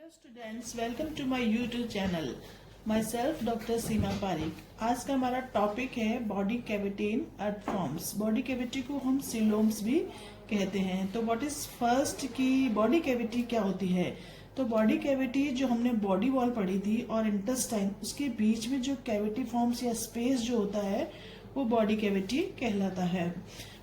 Hello students, welcome to my YouTube channel. Myself doctor Seema Pareek. आज का हमारा topic है body cavity in earthworms. Body cavity को हम सीलोम्स भी कहते हैं। तो व्हाट इज फर्स्ट की बॉडी कैविटी क्या होती है? तो बॉडी कैविटी जो हमने बॉडी वॉल पढ़ी थी और इंटेस्टाइन, उसके बीच में जो कैविटी फॉर्म्स या स्पेस जो होता है वो बॉडी कैविटी कहलाता है।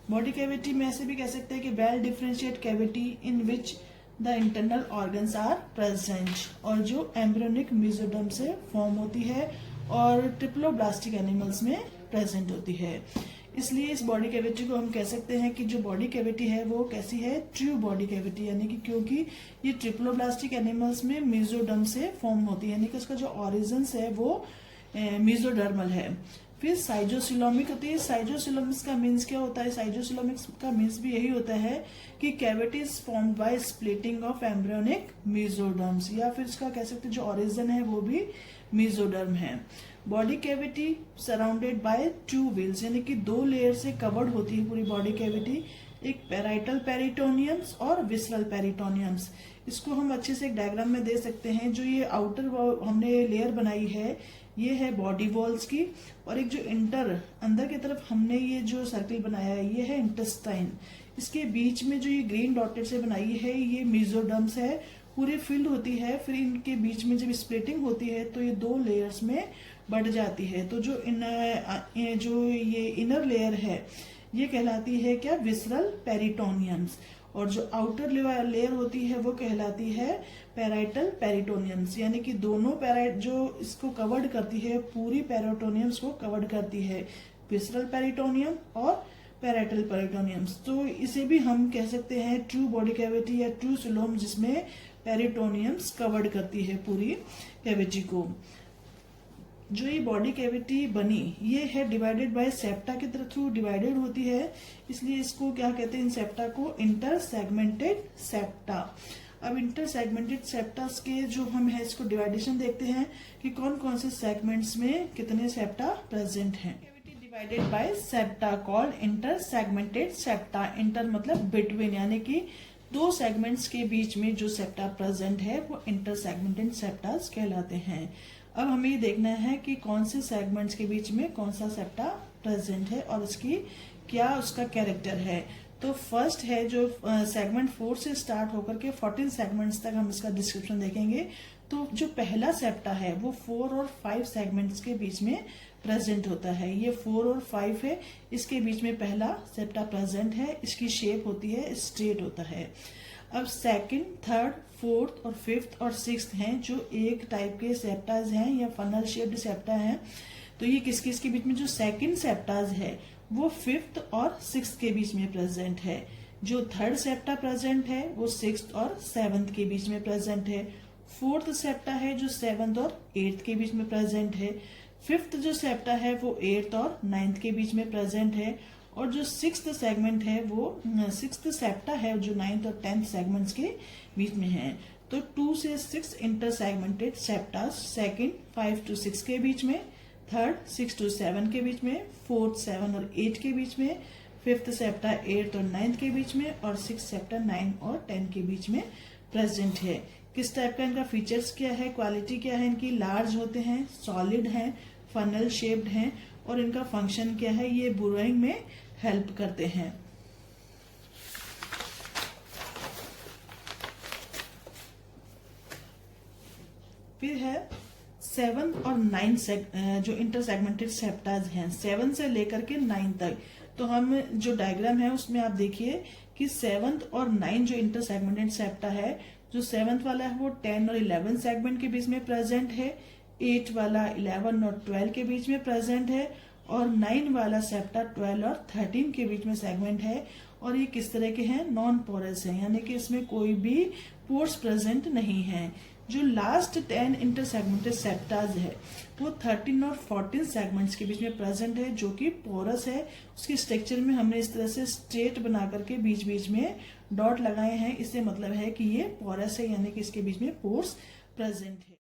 बॉडी कैविटी में ऐसे भी कह सकते हैं कि well differentiate cavity in which the internal organs are present, और जो एम्ब्रियोनिक मेसोडर्म से फॉर्म होती है और ट्रिप्लोब्लास्टिक एनिमल्स में प्रेजेंट होती है। इसलिए इस बॉडी कैविटी को हम कह सकते हैं कि जो बॉडी कैविटी है वो कैसी है? ट्रू बॉडी कैविटी, यानी कि क्योंकि ये ट्रिप्लोब्लास्टिक एनिमल्स में मेसोडर्म से फॉर्म होती है, यानी कि उसका जो ऑरिजिन है वो मेसोडर्मल है। फिर साइजोसिलोमिक होती है। साइजोसिलोमिक्स का मीन्स क्या होता है? साइजोसिलोमिक्स का मीन्स भी यही होता है कि cavity is formed by splitting of embryonic mesoderms, या फिर इसका कह सकते हैं जो ओरिजिन है वो भी मेसोडर्म है। Body cavity surrounded by two wheels, यानी कि दो लेयर से कवर्ड होती है पूरी बॉडी कैविटी। एक पैराइटल पेरिटोनियम्स और विसरल पेरिटोनियम्स। इसको हम अच्छे से एक डायग्राम में दे सकते हैं। जो ये आउटर हमने लेयर बनाई है ये है बॉडी वॉल्स की, और एक जो अंदर की तरफ हमने ये जो सर्किल बनाया है ये है इंटेस्टाइन। इसके बीच में जो ये ग्रीन डॉटेड से बनाई है ये मेसोडर्म्स है, पूरी फील्ड होती है। फिर इनके बीच में जब स्प्लिटिंग होती है तो ये दो लेयर्स में बढ़ जाती है। तो जो ये इनर लेयर है ये कहलाती है क्या? विसरल पेरिटोनियम्स, और जो आउटर लेयर होती है वो कहलाती है पैराइटल पेरिटोनियम्स, यानी कि दोनों जो इसको कवर्ड करती है, पूरी पेरिटोनियम्स को कवर्ड करती है, विसरल पेरिटोनियम और पैराइटल पेरिटोनियम्स। तो इसे भी हम कह सकते हैं ट्रू बॉडी कैविटी या ट्रू सीलोम, जिसमें पेरिटोनियम्स कवर्ड करती है पूरी कैविटी को। जो ये बॉडी कैविटी बनी ये है डिवाइडेड बाय सेप्टा के थ्रू डिवाइडेड होती है, इसलिए इसको क्या कहते हैं? इन सेप्टा को इंटर सेगमेंटेड सेप्टा। अब इंटर सेगमेंटेड सेप्टास के जो हम है इसको डिवाइडेशन देखते हैं कि कौन कौन से सेगमेंट्स में कितने सेप्टा प्रेजेंट हैं। Cavity divided by septa called inter segmented septa. Inter मतलब बिटवीन, यानी कि दो सेगमेंट्स के बीच में जो सेप्टा प्रेजेंट है वो इंटर सेगमेंटेड सेप्टास कहलाते हैं। अब हमें ये देखना है कि कौन से सेगमेंट्स के बीच में कौन सा सेप्टा प्रेजेंट है और उसकी क्या उसका कैरेक्टर है। तो फर्स्ट है जो सेगमेंट 4 से स्टार्ट होकर के 14 सेगमेंट्स तक हम इसका डिस्क्रिप्शन देखेंगे। तो जो पहला सेप्टा है वो 4 और 5 सेगमेंट्स के बीच में प्रेजेंट होता है। ये 4 और 5 है, इसके बीच में पहला सेप्टा प्रेजेंट है। इसकी शेप होती है स्ट्रेट होता है। अब सेकंड, थर्ड, फोर्थ और फिफ्थ और सिक्स्थ हैं जो एक टाइप के सेप्टाज हैं या फनल शेप्ड सेप्टा हैं। तो ये किस किस के बीच में? जो सेकंड सेप्टाज है वो फिफ्थ और सिक्स्थ के बीच में प्रेजेंट है। जो थर्ड सेप्टा प्रेजेंट है वो सिक्स्थ और सेवंथ के बीच में प्रेजेंट है। फोर्थ सेप्टा है जो सेवंथ और एट्थ के बीच में प्रेजेंट है। फिफ्थ जो सेप्टा है वो एट्थ और नाइन्थ के बीच में प्रेजेंट है। और जो सिक्स्थ सेगमेंट है वो सिक्स्थ सेप्टा है जो 9th और 10th सेगमेंट्स के बीच में है। तो 2 से 6 इंटर सेगमेंटेड सेप्टास, सेकंड 5 to 6 के बीच में, थर्ड 6 to 7 के बीच में, फोर्थ 7 और 8 के बीच में, फिफ्थ सेप्टा 8 और 9 के बीच में, और 6 सेप्टा 9 और 10 के बीच में प्रेजेंट है। किस टाइप का इनका फीचर्स क्या है, क्वालिटी क्या है इनकी? लार्ज होते हैं, सॉलिड हैं, फनल शेप्ड हैं, और इनका फंक्शन क्या है? ये बुरोइंग में हेल्प करते हैं। फिर है 7 और 9 जो इंटरसेगमेंटेड सेप्टाज हैं, 7 से लेकर के 9 तक। तो हम जो डायग्राम है उसमें आप देखिए कि 7th और 9 जो इंटरसेगमेंटेड सेप्टा है, जो 7th वाला है वो 10 और 11 सेगमेंट के बीच में प्रेजेंट है, 8 वाला 11 और 12 के बीच में प्रेजेंट है, और 9 वाला सेप्टा 12 और 13 के बीच में सेगमेंट है। और ये किस तरह के हैं? नॉन पोरस है, यानी कि इसमें कोई भी पोर्स प्रेजेंट नहीं है। जो लास्ट 10 इंटरसेगमेंटेड सेप्टाज है वो 13 और 14 सेगमेंट्स के बीच में प्रेजेंट है, जो कि पोरस है। उसके स्ट्रक्चर में हमने इस तरह से स्ट्रेट बना करके बीच बीच में डॉट लगाए हैं। इससे मतलब है कि ये पोरस है, यानी कि इसके बीच में पोर्स प्रेजेंट है।